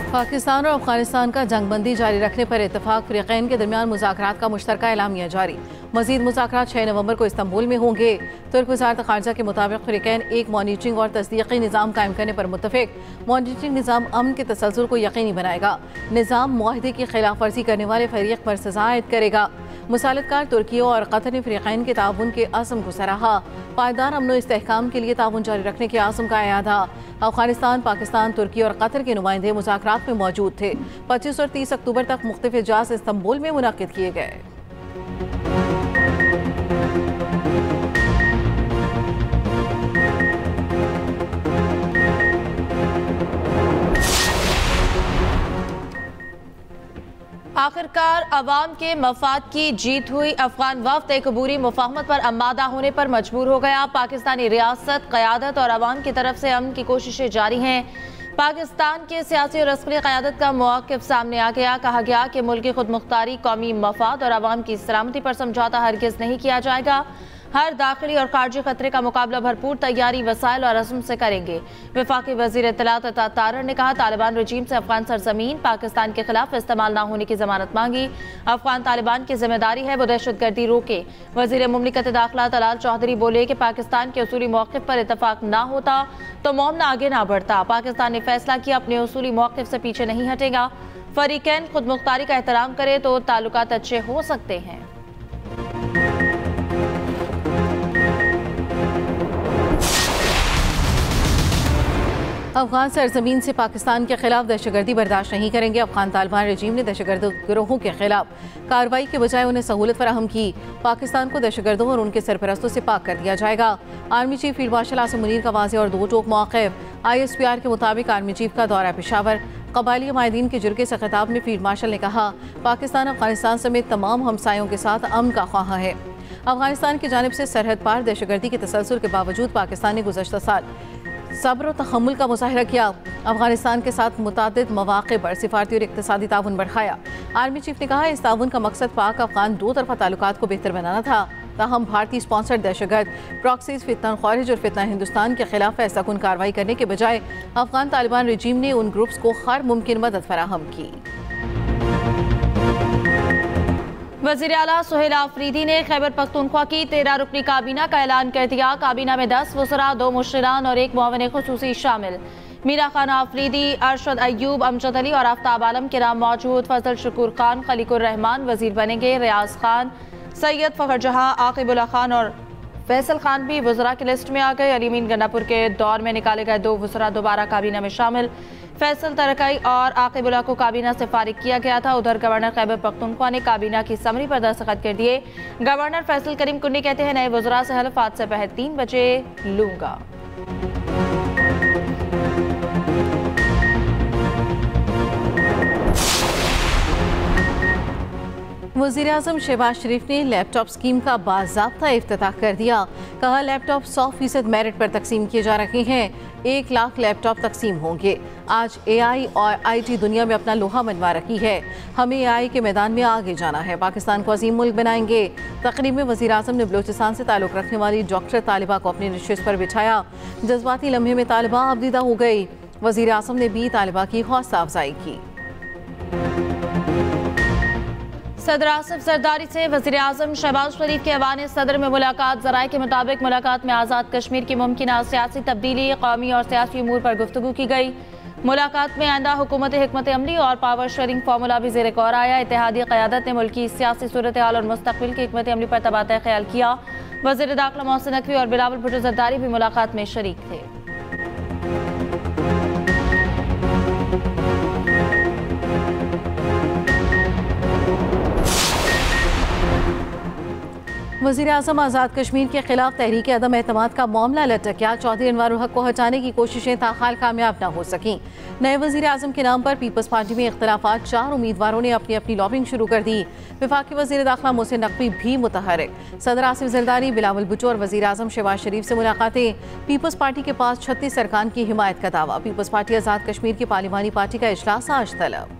पाकिस्तान और अफगानिस्तान का जंगबंदी जारी रखने पर इत्तफाक फ़रीक़ैन के दरमियान मुज़ाकरात का मुश्तरका एलामिया जारी। मज़ीद मुज़ाकरात 6 नवंबर को इस्तांबुल में होंगे। तुर्क वज़ारत ख़ारजा के मुताबिक फ़रीक़ैन एक मॉनिटरिंग और तस्दीक़ी निज़ाम कायम करने पर मुत्तफ़िक। मॉनिटरिंग निज़ाम अमन के तसलसल को यकीनी बनाएगा। निज़ाम मुआहदे की खिलाफ वर्जी करने वाले फ़रीक़ पर सज़ा आयद करेगा। मुसालतकार तुर्की और कतर ने फ़रीक़ैन के ताउन के अज़्म को सराहा। पायदार अमन और इस्तेहकाम के लिए ताउन जारी रखने के आज़म का इयादा। अफगानिस्तान, पाकिस्तान, तुर्की और कतर के नुमाइंदे मुज़ाकरात में मौजूद थे। 25 और 30 अक्टूबर तक मुख्तलिफ इजलास इस्तांबुल में मुनक़िद किए गए। आखिरकार अवाम के मफाद की जीत हुई। अफगान वफ्द एक अबूरी मुफाहमत पर आमादा होने पर मजबूर हो गया। पाकिस्तानी रियासत, क़यादत और अवाम की तरफ से अमन की कोशिशें जारी हैं। पाकिस्तान के सियासी और अस्करी क़यादत का मौक़िफ़ सामने आ गया। कहा गया कि मुल्क की खुद मुख्तारी, कौमी मफाद और अवाम की सलामती पर समझौता हरगिज़ नहीं किया जाएगा। हर दाखिली और खारजी खतरे का मुकाबला भरपूर तैयारी, वसाइल और अज़्म से करेंगे। वफाकी वज़ीर इत्तलात अता तारर ने कहा, तालिबान रजीम से अफगान सरजमीन पाकिस्तान के खिलाफ इस्तेमाल न होने की जमानत मांगी। अफगान तालिबान की जिम्मेदारी है वो दहशतगर्दी रोके। वज़ीर मुमलिकत दाखिला तलाल चौधरी बोले कि पाकिस्तान के उसूली मौक़िफ़ पर इतफाक़ ना होता तो मामला आगे ना बढ़ता। पाकिस्तान ने फैसला किया अपने उसूली मौक़िफ़ से पीछे नहीं हटेगा। फ़रीक़ैन खुद मुख्तारी का एहतराम करे तो ताल्लुकात अच्छे हो सकते हैं। अफगान सरजमीन से पाकिस्तान के खिलाफ दहशतगर्दी बर्दाश्त नहीं करेंगे। अफगान तालिबान रजीम ने दहशतगर्द गिरोहों के खिलाफ कार्रवाई के बजाय उन्हें सहूलत फराहम की। पाकिस्तान को दहशतगर्दों और उनके सरपरस्तों से पाक कर दिया जाएगा। Army chief field marshal Asim Munir का वाज़ेह और दो टोक मौक़िफ़। ISPR के मुताबिक आर्मी चीफ का दौरा पेशावर। कबायली माहिदीन के जुर्गे से खिताब में फील्ड मार्शल ने कहा, पाकिस्तान अफगानिस्तान समेत तमाम हमसायों के साथ अमन का ख्वाह है। अफगानिस्तान की जानिब से सरहद पार दहशतगर्दी के तसलसल के बावजूद पाकिस्तान ने गुज़श्ता साल सब्र और तहम्मुल का मुज़ाहिरा किया। अफगानिस्तान के साथ मुतादिद मौक़े पर सिफारती और इक़्तिसादी ताउन बढ़ाया। आर्मी चीफ ने कहा, इस ताउन का मकसद पाक अफगान दो तरफ़ा ताल्लुकात को बेहतर बनाना था। ताहम भारतीय स्पॉन्सर्ड दहशतगर्द प्रॉक्सीज, फितना ख़ारिज और फितना हिंदुस्तान के खिलाफ फैसला कुन कार्रवाई करने के बजाय अफगान तालिबान रजीम ने उन ग्रुप्स को हर मुमकिन मदद फराहम की। वज़ीर आला सुहेल आफरीदी ने खैबर पख्तूनख्वा की 13 रुकनी काबीना का ऐलान कर दिया। काबीना में 10 वज़रा, 2 मुश्रिरान और 1 मुआविन ख़ुसूसी शामिल। मीरा खान आफरीदी, अरशद अयूब, अमजद अली और आफ्ताब आलम के नाम मौजूद। फजल शुक्र खान, खलीकुर रहमान वज़ीर बनेंगे। रियाज खान, सैयद फ़खर जहाँ, आकिबुल्ला खान और फैसल खान भी वज़रा की लिस्ट में आ गए। अलीमीन गन्नापुर के दौर में निकाले गए 2 वज़रा दोबारा काबीना में शामिल। फैसल तरकई और आकिबुल्ला को काबीना से फारिग किया गया था। उधर गवर्नर खैबर पख्तूनख्वा ने काबीना की समरी पर दस्तखत कर दिए। गवर्नर फैसल करीम कुन्नी कहते हैं, नए वज़रा से हल्फ आज से पहले 3 बजे लूंगा। वज़ीर आज़म शहबाज शरीफ ने लैपटॉप स्कीम का बाज़ाब्ता इफ्तिताह कर दिया। कहा, लैपटॉप 100% मेरिट पर तकसीम किए जा रहे हैं। 1 लाख लैपटॉप तकसीम होंगे। आज AI और IT दुनिया में अपना लोहा मनवा रखी है। हमें AI के मैदान में आगे जाना है। पाकिस्तान को अजीम मुल्क बनाएंगे। तकरीब में वज़ीर आज़म ने बलूचिस्तान से ताल्लुक़ रखने वाली डॉक्टर तालिबा को अपने नशिस्त पर बिठाया। जज्बाती लम्हे में तालिबा आबदीदा हो गई। वज़ीर आज़म ने भी तालिबा की हौसला अफजाई की। सदर आसिफ जरदारी से वज़ीर आज़म शहबाज शरीफ के ऐवान सदर में मुलाकात। ज़राए के मुताबिक मुलाकात में आज़ाद कश्मीर की मुमकिन सियासी तब्दीली, कौमी और सियासी उमूर पर गुफ्तगू की गई। मुलाकात में आइंदा हुकूमत हिकमत अमली और पावर शेयरिंग फार्मूला भी ज़ेर गौर आया। इत्तेहादी क़यादत ने मुल्क की सियासी सूरत हाल और मुस्तक़बिल की हिकमत अमली पर तबादला ख्याल किया। वज़ीर दाखिला मोहसिन नकवी और बिलावल भुट्टो जरदारी भी मुलाकात में शरीक थे। वज़ीर आज़म आज़ाद कश्मीर के खिलाफ तहरीक अदम एतमाद का मामला लटक गया। चौधरी अनवारुल हक को हटाने की कोशिशें ताहाल कामयाब न हो सकीं। नए वज़ीर आज़म के नाम पर पीपल्स पार्टी में इख्तलाफात। 4 उम्मीदवारों ने अपनी अपनी लॉबिंग शुरू कर दी। वफाकी वज़ीर दाखिला मोहसिन नकवी भी मुतहरिक। सदर आसिफ जरदारी, बिलावल भुट्टो और वज़ीर आज़म शहबाज शरीफ से मुलाकातें। पीपल्स पार्टी के पास 36 अरकान की हिमायत का दावा। पीपल्स पार्टी आज़ाद कश्मीर की पार्लिमानी पार्टी का इजलास आज तलब।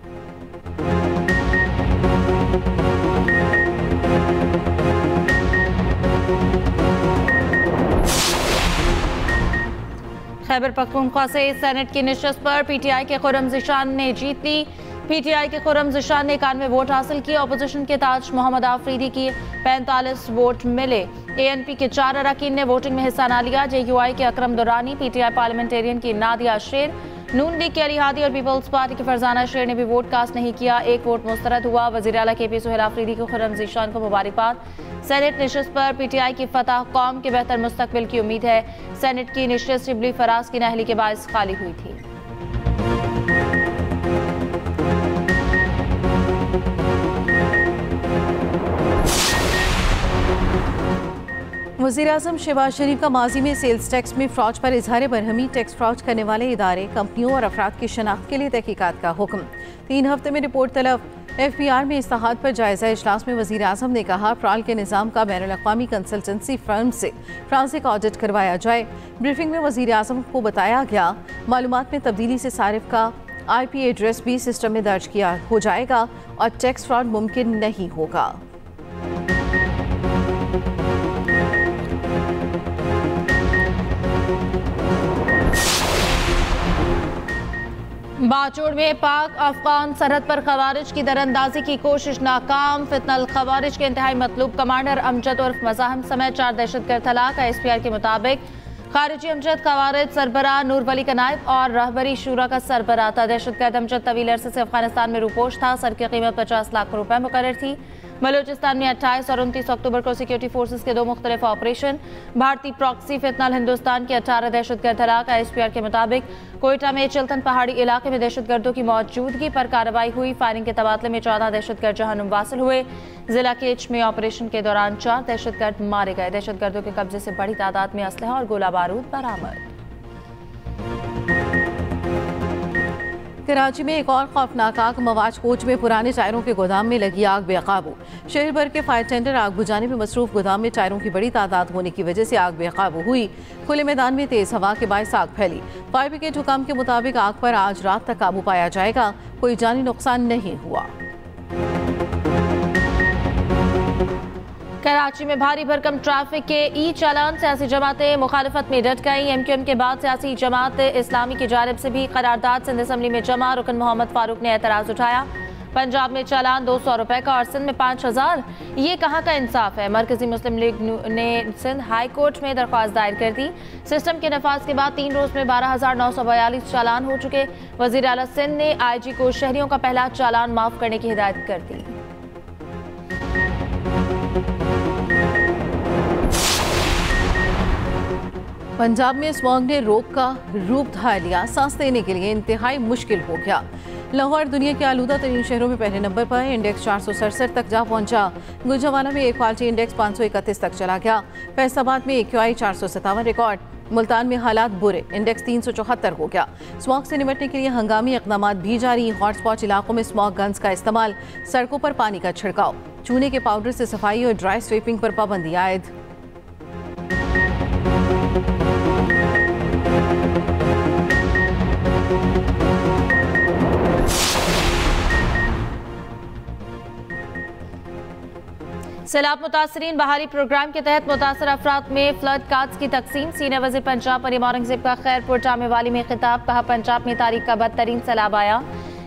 खैबर पख्तूनख्वा से सेनेट की नशिस्त पर पीटीआई के खुर्रम ज़िशान ने जीत ली। पीटीआई के खुर्रम ज़िशान ने 91 वोट हासिल किए। अपोजिशन के ताज मोहम्मद आफरीदी की 45 वोट मिले। एएनपी के 4 अरकान ने वोटिंग में हिस्सा न लिया। जेयूआई के अकरम दुरानी, पीटीआई पार्लियामेंटेरियन की नादिया शेर, नून लीग के अली हादी और पीपल्स पार्टी के फरजाना शेर ने भी वोट कास्ट नहीं किया। 1 वोट मुस्तरद हुआ। वज़ीर आला केपी सुहेल आफरीदी को खुर्रम ज़िशान को मुबारकबाद। सेनेट नशिस्त पर पीटीआई की फतह कौम के बेहतर मुस्तकबिल की उम्मीद है। सेनेट की नशिस्त शिबली फराज की नाअहली के बायस खाली हुई थी। वज़ीर-ए-आज़म शहबाज शरीफ का माजी में सेल्स टैक्स में फ्रॉड पर इजहार बरहमी टैक्स फ्रॉड करने वाले इदारे, कंपनियों और अफराद की शनाख्त के लिए तहकीकात का हुक्म। 3 हफ्ते में रिपोर्ट तलब। FBR में इस्लाहात पर जायजा इजलास में वज़ीर-ए-आज़म ने कहा, फ्राल के निज़ाम का बैनुल-अक़वामी कंसल्टेंसी फर्म से फ्रांसिक ऑडिट करवाया जाए। ब्रीफिंग में वज़ीर-ए-आज़म को बताया गया, मालूमात में तब्दीली से सारिफ का IP एड्रेस भी सिस्टम में दर्ज किया हो जाएगा और टैक्स फ्रॉड मुमकिन नहीं होगा। बाचोड़ में पाक अफगान सरहद पर खवारिज की दरअंदाजी की कोशिश नाकाम। फितनल खवारिज के इंतहाई मतलूब कमांडर अमजद उर्फ मज़ाहम समेत 4 दहशतगर्द हलाक। SPR के मुताबिक खारिजी अमजद खवारिज सरबराह नूर वली का नायब और रहबरी शूरा का सरबराह था। दहशतगर्द अमजद तवील अरसे से अफगानिस्तान में रूपोश था। सर की कीमत 50 लाख रुपए मुकर्रर थी। बलूचिस्तान में 28 और 29 अक्टूबर को सिक्योरिटी फोर्सेस के 2 मुख्तलिफ ऑपरेशन। भारतीय प्रॉक्सी फितनल हिंदुस्तान के 18 दहशतगर्द हलाक। SPR के मुताबिक कोयटा में चिल्तन पहाड़ी इलाके में दहशतगर्दों की मौजूदगी पर कार्रवाई हुई। फायरिंग के तबादले में 14 दहशतगर्द जहन्नुम वासिल हुए। जिला केच में ऑपरेशन के दौरान 4 दहशतगर्द मारे गए। दहशतगर्दों के कब्जे से बड़ी तादाद में असलहा और गोला बारूद बरामद। कराची में एक और खौफनाक आग। मवाज कोच में पुराने टायरों के गोदाम में लगी आग बेकाबू। शहर भर के फायर टेंडर आग बुझाने में मसरूफ। गोदाम में टायरों की बड़ी तादाद होने की वजह से आग बेकाबू हुई। खुले मैदान में तेज हवा के बायस आग फैली। फायर ब्रिगेड हुकाम के मुताबिक आग पर आज रात तक काबू पाया जाएगा। कोई जानी नुकसान नहीं हुआ। कराची में भारी भरकम ट्रैफिक के ई चालान। सियासी जमातें मुखालिफत में डट गई। MQM के बाद सियासी जमात इस्लामी की जानिब से भी करारदाद सिंध असम्बली में जमा। रुकन मोहम्मद फारूक ने एतराज़ उठाया। पंजाब में चालान 200 रुपए का और सिंध में 5000। ये कहाँ का इंसाफ है। मरकजी मुस्लिम लीग ने सिंध हाई कोर्ट में दरख्वास्त दायर कर दी। सिस्टम के नफाज के बाद 3 रोज में 12,942 चालान हो चुके। वज़ीर आला सिंध ने IG को शहरियों का पहला चालान माफ करने की हिदायत कर दी। पंजाब में स्मॉग ने रोग का रूप धार लिया। सांस लेने के लिए इंतहाई मुश्किल हो गया। लाहौर दुनिया के आलूदा तरीन शहरों में पहले नंबर पर। इंडेक्स 467 तक जा पहुंचा। गुजरावाला में एक क्वालिटी इंडेक्स 531 तक चला गया। फैसलाबाद में AQI 457 रिकॉर्ड। मुल्तान में हालात बुरे। इंडेक्स 374 हो गया। स्मॉग से निपटने के लिए हंगामी इक़दामात भी जारी। हॉटस्पॉट इलाकों में स्मॉग गन्स का इस्तेमाल। सड़कों पर पानी का छिड़काव। चूने के पाउडर से सफाई और ड्राई स्वीपिंग पर पाबंदी आयद। सैलाब मुतासरीन बहाली प्रोग्राम के तहत मुतासर अफराद में फ्लड कार्ड्स की तकसीम। सीनियर वज़ीर पंजाब मरियम औरंगज़ेब का खैरपुर जामे वाली में खिताब। कहा, पंजाब में तारीख का बदतरीन सैलाब आया।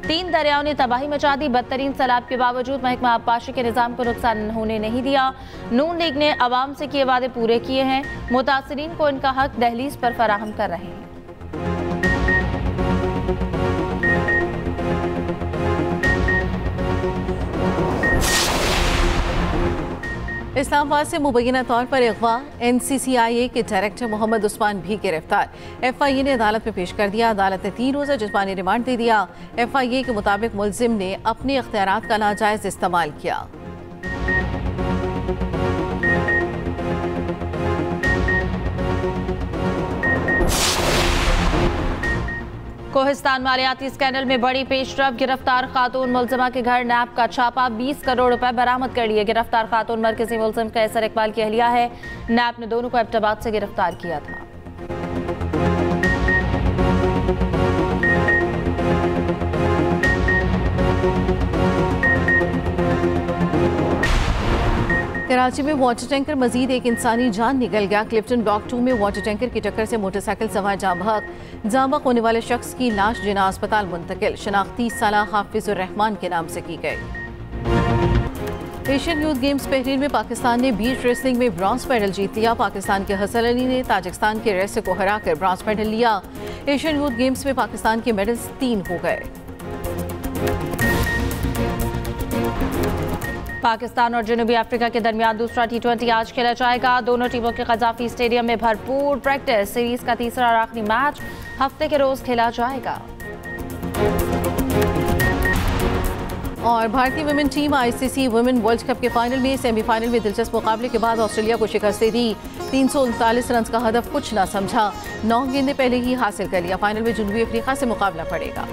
3 दरियाओं ने तबाही मचा दी। बदतरीन सैलाब के बावजूद महकमा आबपाशी के निज़ाम को नुकसान होने नहीं दिया। नून लीग ने अवाम से किए वादे पूरे किए हैं। मुतासरीन को इनका हक दहलीज पर फराहम कर रहे हैं। इस्लामाबाद से मुबैना तौर पर अगवा। NCCIA के डायरेक्टर मोहम्मद उस्मान भी गिरफ्तार। FIA ने अदालत में पेश कर दिया। अदालत ने 3 रोज़ा जिस्मानी रिमांड दे दिया। FIA के मुताबिक मुलजिम ने अपने इख्तियारात का नाजायज़ इस्तेमाल किया। कोहिस्तान मालियाती स्कैंडल में बड़ी पेशरफ। गिरफ्तार खातून मुलजिमा के घर नैब का छापा। 20 करोड़ रुपए बरामद कर लिए। गिरफ्तार खातून मरकजी मुलजिम कैसर इकबाल की अहलिया है। नैब ने दोनों को एबटाबाद से गिरफ्तार किया था। कराची में वाटर टैंकर मजीद एक इंसानी जान निकल गया। क्लिफ्टन ब्लॉक 2 में वाटर टैंकर की टक्कर से मोटरसाइकिल सवार जाँ बहक होने वाले शख्स की लाश जिना अस्पताल मुंतकिल। शनाख्त 30 साल हाफिजुर रहमान के नाम से की गई। एशियन यूथ गेम्स बहरीन में पाकिस्तान ने बीच रेसलिंग में ब्रॉन्ज मेडल जीत लिया। पाकिस्तान के हसन अली ने ताजिकिस्तान के रेसलर को हराकर ब्रॉन्ज मेडल लिया। एशियन यूथ गेम्स में पाकिस्तान के मेडल्स 3 हो गए। पाकिस्तान और जनूबी अफ्रीका के दरमियान दूसरा T20 आज खेला जाएगा। दोनों टीमों के कजाफी स्टेडियम में भरपूर प्रैक्टिस। सीरीज का तीसरा और आखिरी मैच हफ्ते के रोज खेला जाएगा। और भारतीय women team ICC women world cup के फाइनल में सेमीफाइनल में दिलचस्प मुकाबले के बाद ऑस्ट्रेलिया को शिकस्त दे दी। 339 रन का हदफ कुछ ना समझा। 9 गेंदें पहले ही हासिल कर लिया। फाइनल में जनूबी अफ्रीका से मुकाबला पड़ेगा।